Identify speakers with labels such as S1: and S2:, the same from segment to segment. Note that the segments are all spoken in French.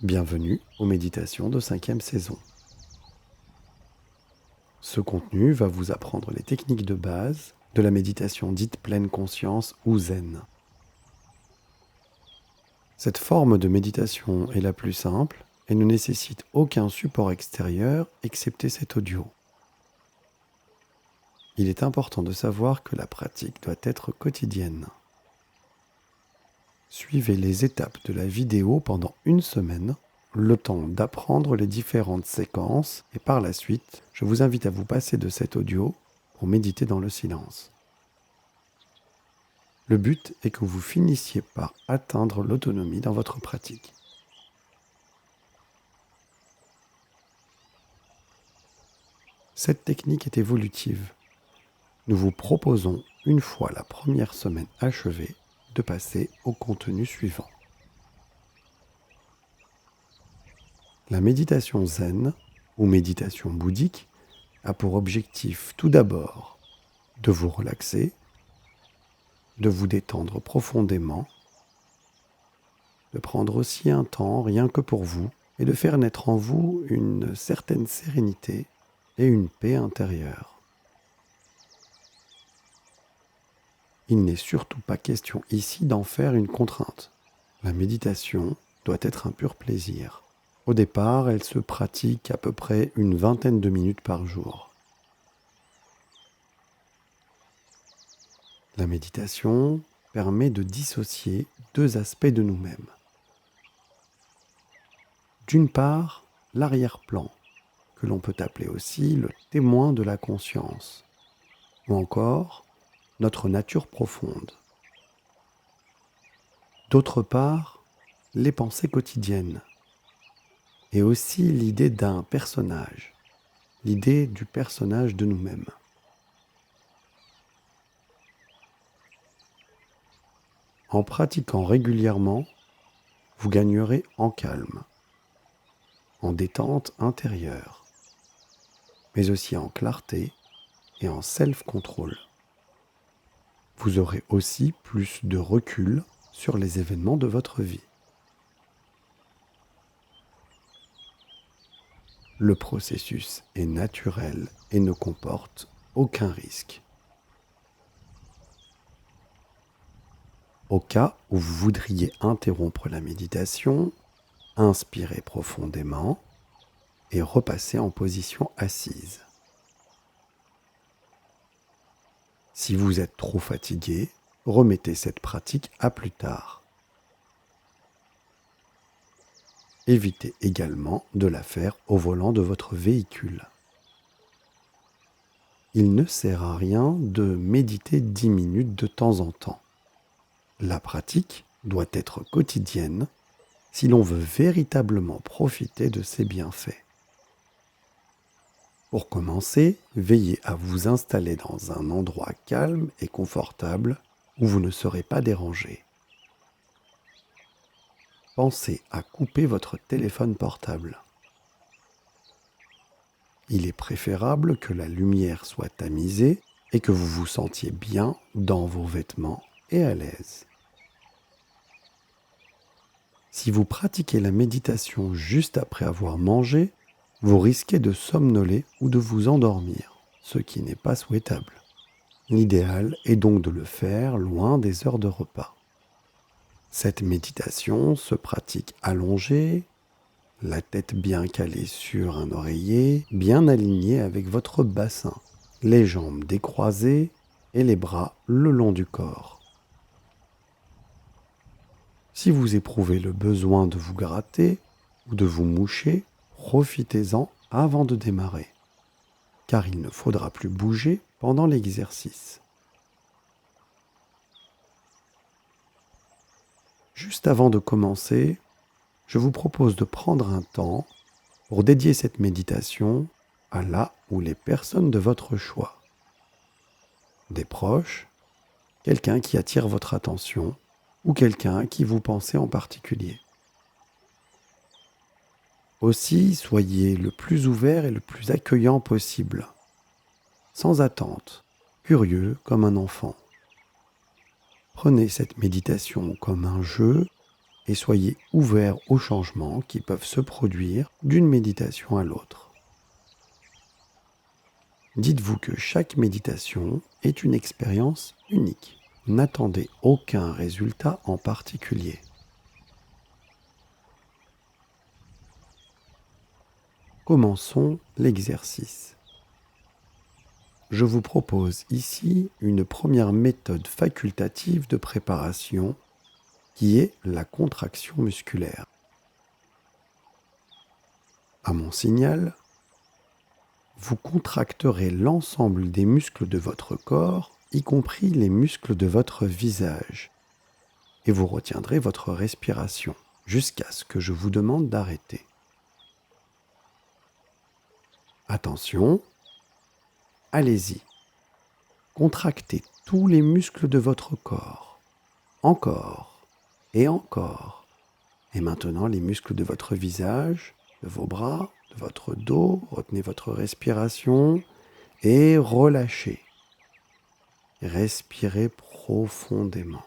S1: Bienvenue aux méditations de 5e saison. Ce contenu va vous apprendre les techniques de base de la méditation dite pleine conscience ou zen. Cette forme de méditation est la plus simple et ne nécessite aucun support extérieur excepté cet audio. Il est important de savoir que la pratique doit être quotidienne. Suivez les étapes de la vidéo pendant une semaine, le temps d'apprendre les différentes séquences et par la suite, je vous invite à vous passer de cet audio pour méditer dans le silence. Le but est que vous finissiez par atteindre l'autonomie dans votre pratique. Cette technique est évolutive. Nous vous proposons, une fois la première semaine achevée, de passer au contenu suivant. La méditation zen, ou méditation bouddhique, a pour objectif tout d'abord de vous relaxer, de vous détendre profondément, de prendre aussi un temps rien que pour vous et de faire naître en vous une certaine sérénité et une paix intérieure. Il n'est surtout pas question ici d'en faire une contrainte. La méditation doit être un pur plaisir. Au départ, elle se pratique à peu près une vingtaine de minutes par jour. La méditation permet de dissocier deux aspects de nous-mêmes. D'une part, l'arrière-plan, que l'on peut appeler aussi le témoin de la conscience, ou encore notre nature profonde. D'autre part, les pensées quotidiennes, et aussi l'idée d'un personnage, l'idée du personnage de nous-mêmes. En pratiquant régulièrement, vous gagnerez en calme, en détente intérieure, mais aussi en clarté et en self-control. Vous aurez aussi plus de recul sur les événements de votre vie. Le processus est naturel et ne comporte aucun risque. Au cas où vous voudriez interrompre la méditation, inspirez profondément et repassez en position assise. Si vous êtes trop fatigué, remettez cette pratique à plus tard. Évitez également de la faire au volant de votre véhicule. Il ne sert à rien de méditer 10 minutes de temps en temps. La pratique doit être quotidienne si l'on veut véritablement profiter de ses bienfaits. Pour commencer, veillez à vous installer dans un endroit calme et confortable où vous ne serez pas dérangé. Pensez à couper votre téléphone portable. Il est préférable que la lumière soit tamisée et que vous vous sentiez bien dans vos vêtements et à l'aise. Si vous pratiquez la méditation juste après avoir mangé, vous risquez de somnoler ou de vous endormir, ce qui n'est pas souhaitable. L'idéal est donc de le faire loin des heures de repas. Cette méditation se pratique allongée, la tête bien calée sur un oreiller, bien alignée avec votre bassin, les jambes décroisées et les bras le long du corps. Si vous éprouvez le besoin de vous gratter ou de vous moucher, profitez-en avant de démarrer, car il ne faudra plus bouger pendant l'exercice. Juste avant de commencer, je vous propose de prendre un temps pour dédier cette méditation à la ou les personnes de votre choix. Des proches, quelqu'un qui attire votre attention ou quelqu'un à qui vous pensez en particulier. Aussi, soyez le plus ouvert et le plus accueillant possible, sans attente, curieux comme un enfant. Prenez cette méditation comme un jeu et soyez ouverts aux changements qui peuvent se produire d'une méditation à l'autre. Dites-vous que chaque méditation est une expérience unique. N'attendez aucun résultat en particulier. Commençons l'exercice. Je vous propose ici une première méthode facultative de préparation qui est la contraction musculaire. À mon signal, vous contracterez l'ensemble des muscles de votre corps, y compris les muscles de votre visage, et vous retiendrez votre respiration jusqu'à ce que je vous demande d'arrêter. Attention, allez-y. Contractez tous les muscles de votre corps, encore et encore. Et maintenant, les muscles de votre visage, de vos bras, de votre dos, retenez votre respiration et relâchez. Respirez profondément.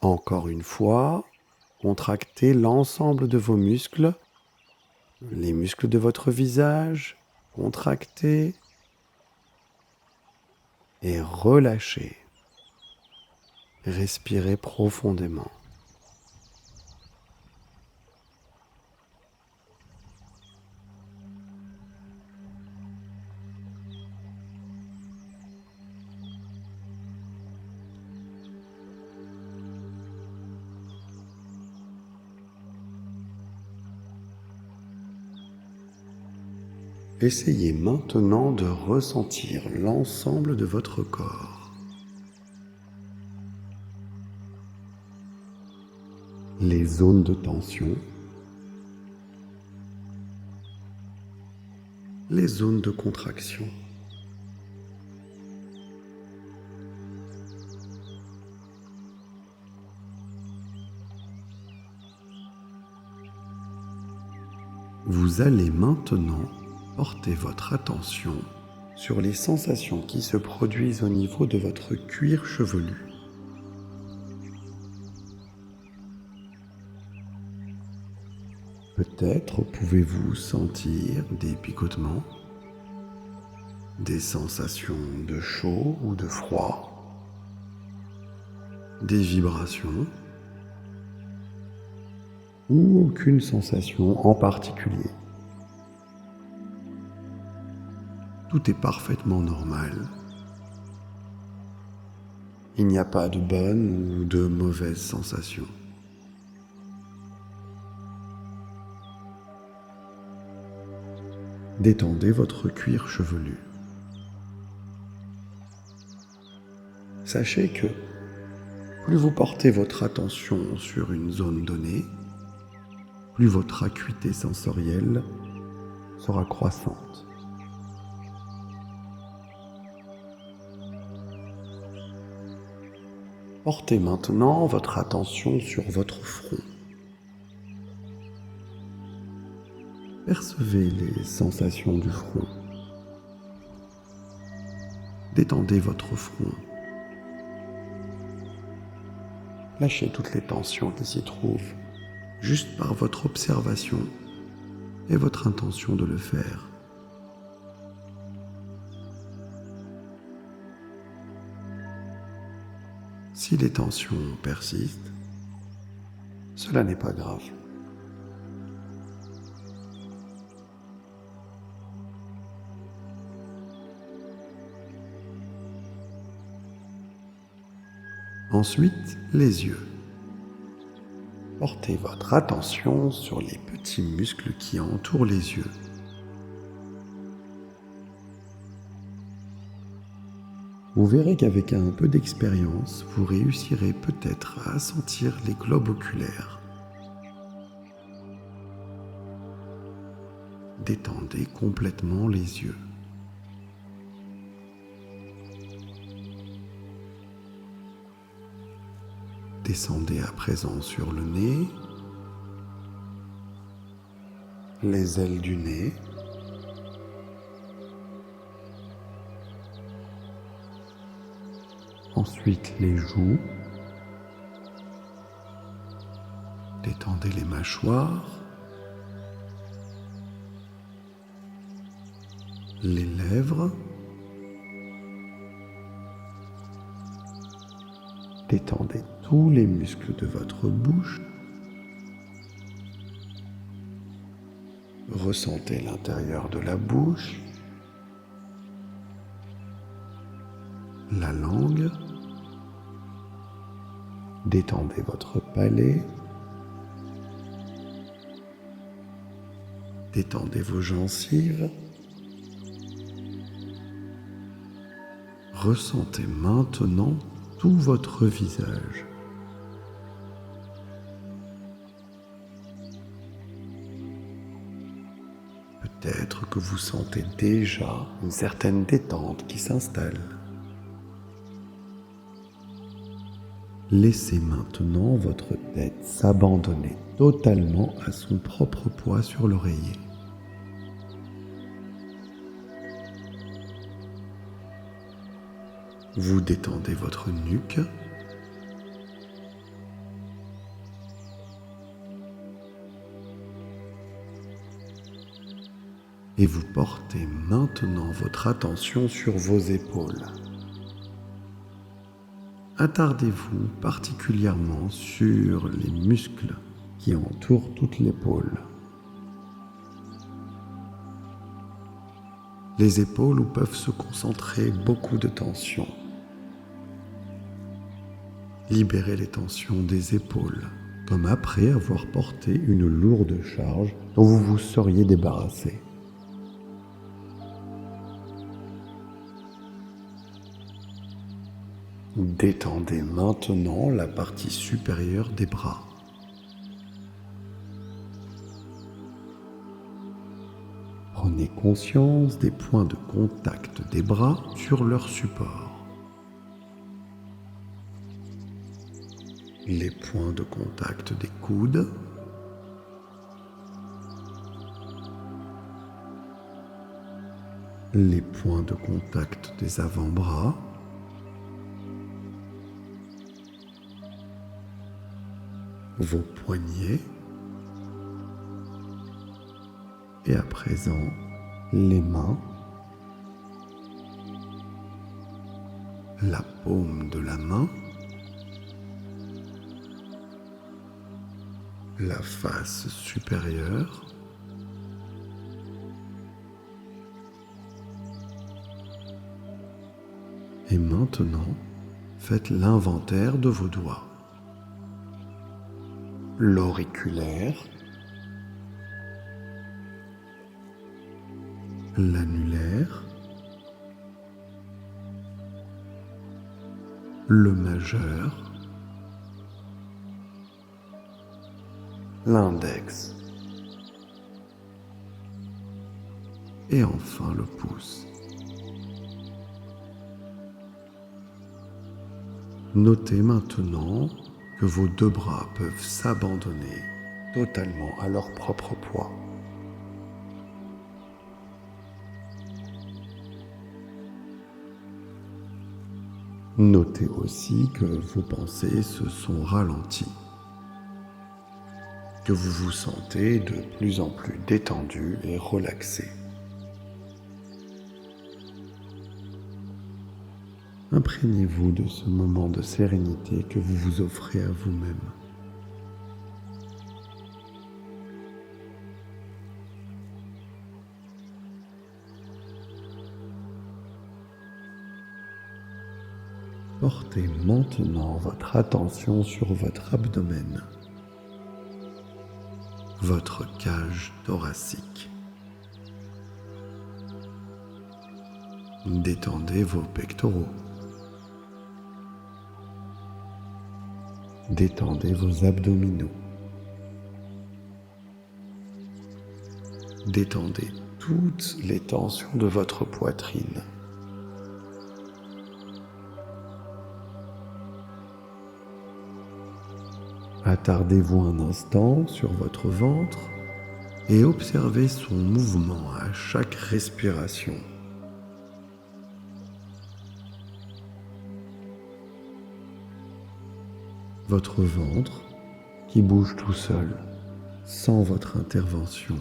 S1: Encore une fois, contractez l'ensemble de vos muscles, les muscles de votre visage, contractez et relâchez. Respirez profondément. Essayez maintenant de ressentir l'ensemble de votre corps. Les zones de tension, les zones de contraction. Vous allez maintenant porter votre attention sur les sensations qui se produisent au niveau de votre cuir chevelu. Peut-être pouvez-vous sentir des picotements, des sensations de chaud ou de froid, des vibrations ou aucune sensation en particulier. Tout est parfaitement normal. Il n'y a pas de bonnes ou de mauvaises sensations. Détendez votre cuir chevelu. Sachez que plus vous portez votre attention sur une zone donnée, plus votre acuité sensorielle sera croissante. Portez maintenant votre attention sur votre front. Percevez les sensations du front. Détendez votre front. Lâchez toutes les tensions qui s'y trouvent, juste par votre observation et votre intention de le faire. Si les tensions persistent, cela n'est pas grave. Ensuite, les yeux. Portez votre attention sur les petits muscles qui entourent les yeux. Vous verrez qu'avec un peu d'expérience, vous réussirez peut-être à sentir les globes oculaires. Détendez complètement les yeux. Descendez à présent sur le nez, les ailes du nez, ensuite les joues, détendez les mâchoires, les lèvres, détendez tous les muscles de votre bouche, ressentez l'intérieur de la bouche, la langue, détendez votre palais, détendez vos gencives, ressentez maintenant tout votre visage. Peut-être que vous sentez déjà une certaine détente qui s'installe. Laissez maintenant votre tête s'abandonner totalement à son propre poids sur l'oreiller. Vous détendez votre nuque. Et vous portez maintenant votre attention sur vos épaules. Attardez-vous particulièrement sur les muscles qui entourent toute l'épaule. Les épaules où peuvent se concentrer beaucoup de tensions. Libérez les tensions des épaules, comme après avoir porté une lourde charge dont vous vous seriez débarrassé. Détendez maintenant la partie supérieure des bras. Prenez conscience des points de contact des bras sur leur support. Les points de contact des coudes, les points de contact des avant-bras, vos poignets, et à présent les mains, la paume de la main, la face supérieure, et maintenant faites l'inventaire de vos doigts. L'auriculaire, l'annulaire, le majeur, l'index et enfin le pouce. Notez maintenant que vos deux bras peuvent s'abandonner totalement à leur propre poids. Notez aussi que vos pensées se sont ralenties, que vous vous sentez de plus en plus détendu et relaxé. Imprégnez-vous de ce moment de sérénité que vous vous offrez à vous-même. Portez maintenant votre attention sur votre abdomen, votre cage thoracique. Détendez vos pectoraux. Détendez vos abdominaux. Détendez toutes les tensions de votre poitrine. Attardez-vous un instant sur votre ventre et observez son mouvement à chaque respiration. Votre ventre qui bouge tout seul, sans votre intervention.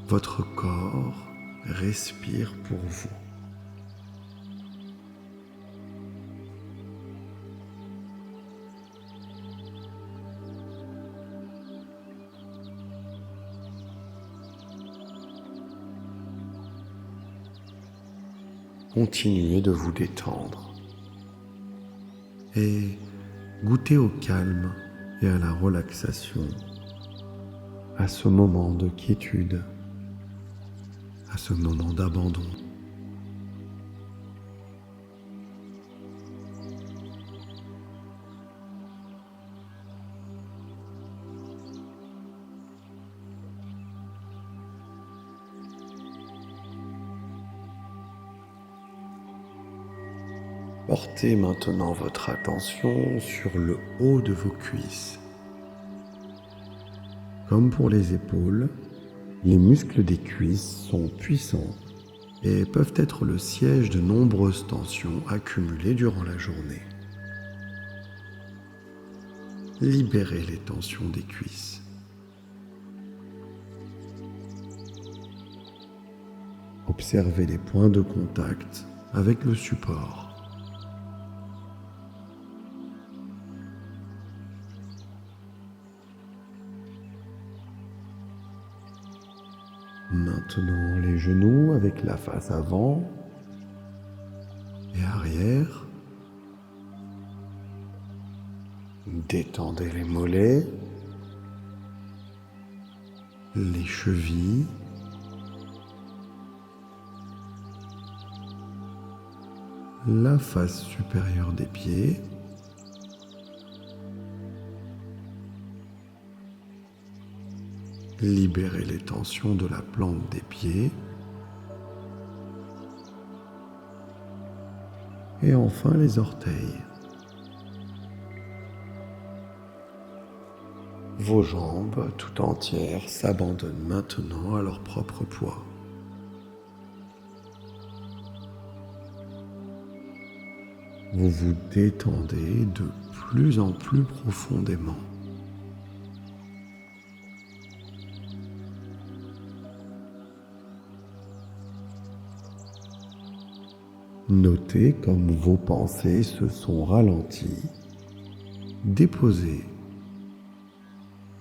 S1: Votre corps respire pour vous. Continuez de vous détendre et goûtez au calme et à la relaxation, à ce moment de quiétude, à ce moment d'abandon. Portez maintenant votre attention sur le haut de vos cuisses. Comme pour les épaules, les muscles des cuisses sont puissants et peuvent être le siège de nombreuses tensions accumulées durant la journée. Libérez les tensions des cuisses. Observez les points de contact avec le support. Maintenant les genoux avec la face avant et arrière. Détendez les mollets, les chevilles, la face supérieure des pieds. Libérez les tensions de la plante des pieds. Et enfin les orteils. Vos jambes tout entières s'abandonnent maintenant à leur propre poids. Vous vous détendez de plus en plus profondément. Notez comme vos pensées se sont ralenties, déposées,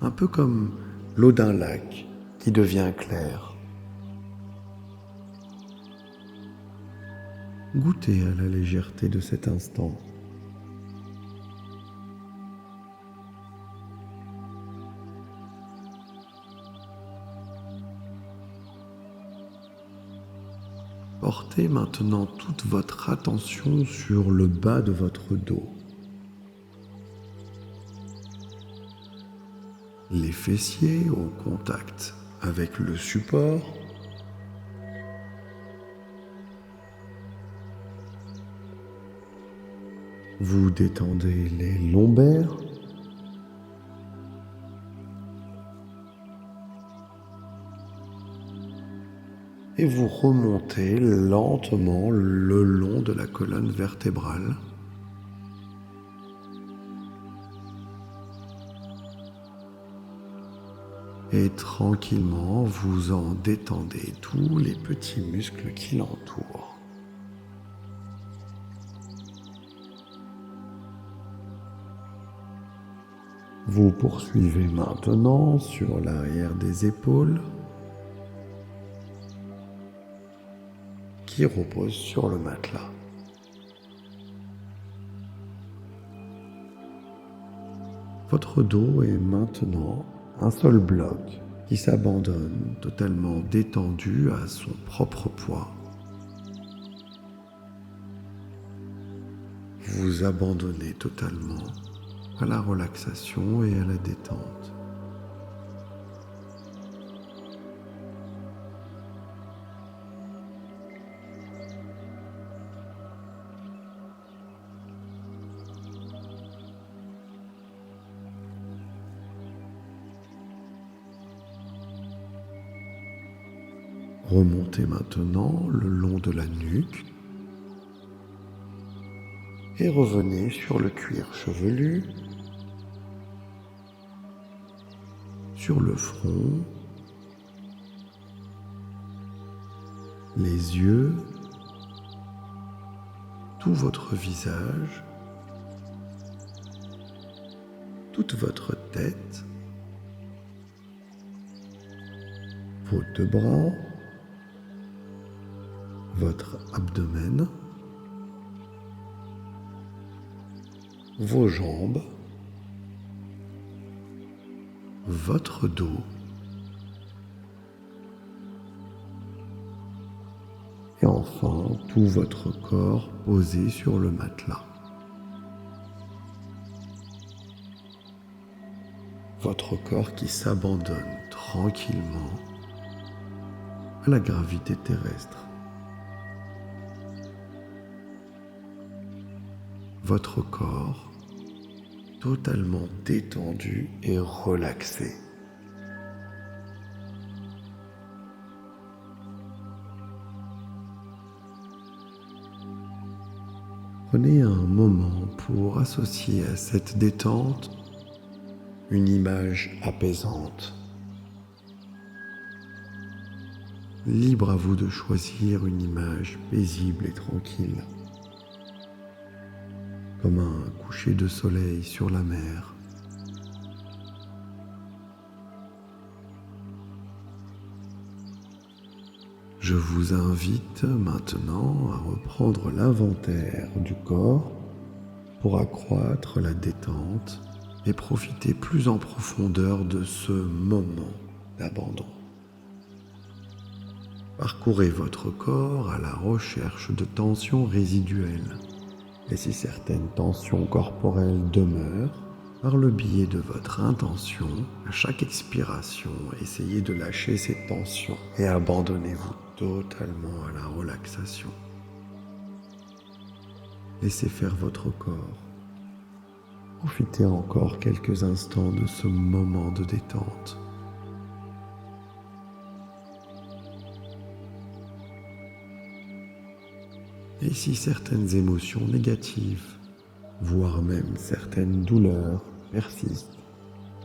S1: un peu comme l'eau d'un lac qui devient claire. Goûtez à la légèreté de cet instant. Portez maintenant toute votre attention sur le bas de votre dos. Les fessiers au contact avec le support. Vous détendez les lombaires. Et vous remontez lentement le long de la colonne vertébrale. Et tranquillement, vous en détendez tous les petits muscles qui l'entourent. Vous poursuivez maintenant sur l'arrière des épaules qui repose sur le matelas. Votre dos est maintenant un seul bloc qui s'abandonne totalement détendu à son propre poids. Vous abandonnez totalement à la relaxation et à la détente. Remontez maintenant le long de la nuque et revenez sur le cuir chevelu, sur le front, les yeux, tout votre visage, toute votre tête, vos deux bras, votre abdomen, vos jambes, votre dos et enfin tout votre corps posé sur le matelas. Votre corps qui s'abandonne tranquillement à la gravité terrestre. Votre corps totalement détendu et relaxé. Prenez un moment pour associer à cette détente une image apaisante. Libre à vous de choisir une image paisible et tranquille, comme un coucher de soleil sur la mer. Je vous invite maintenant à reprendre l'inventaire du corps pour accroître la détente et profiter plus en profondeur de ce moment d'abandon. Parcourez votre corps à la recherche de tensions résiduelles. Et si certaines tensions corporelles demeurent, par le biais de votre intention, à chaque expiration, essayez de lâcher ces tensions et abandonnez-vous totalement à la relaxation. Laissez faire votre corps. Profitez encore quelques instants de ce moment de détente. Et si certaines émotions négatives, voire même certaines douleurs persistent,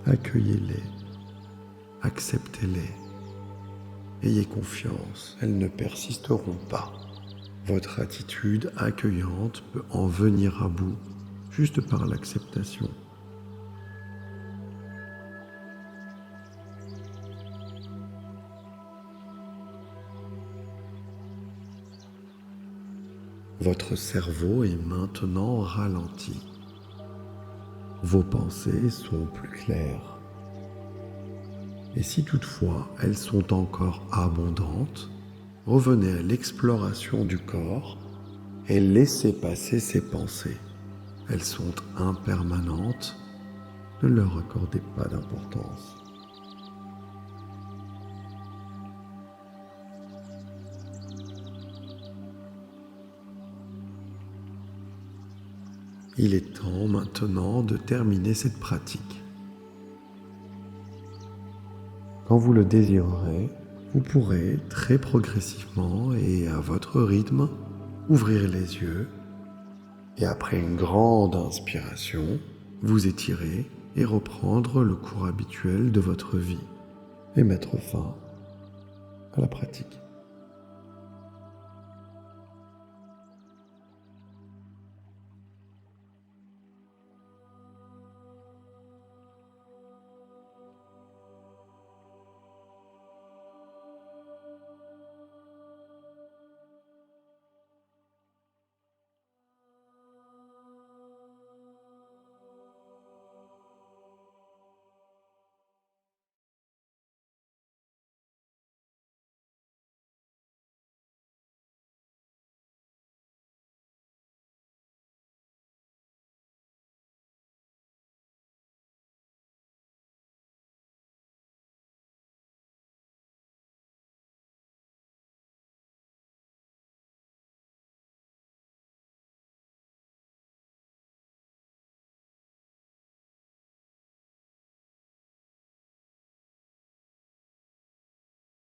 S1: accueillez-les, acceptez-les. Ayez confiance, elles ne persisteront pas. Votre attitude accueillante peut en venir à bout juste par l'acceptation. Votre cerveau est maintenant ralenti. Vos pensées sont plus claires. Et si toutefois elles sont encore abondantes, revenez à l'exploration du corps et laissez passer ces pensées. Elles sont impermanentes, ne leur accordez pas d'importance. Il est temps maintenant de terminer cette pratique. Quand vous le désirerez, vous pourrez très progressivement et à votre rythme ouvrir les yeux et après une grande inspiration, vous étirer et reprendre le cours habituel de votre vie et mettre fin à la pratique.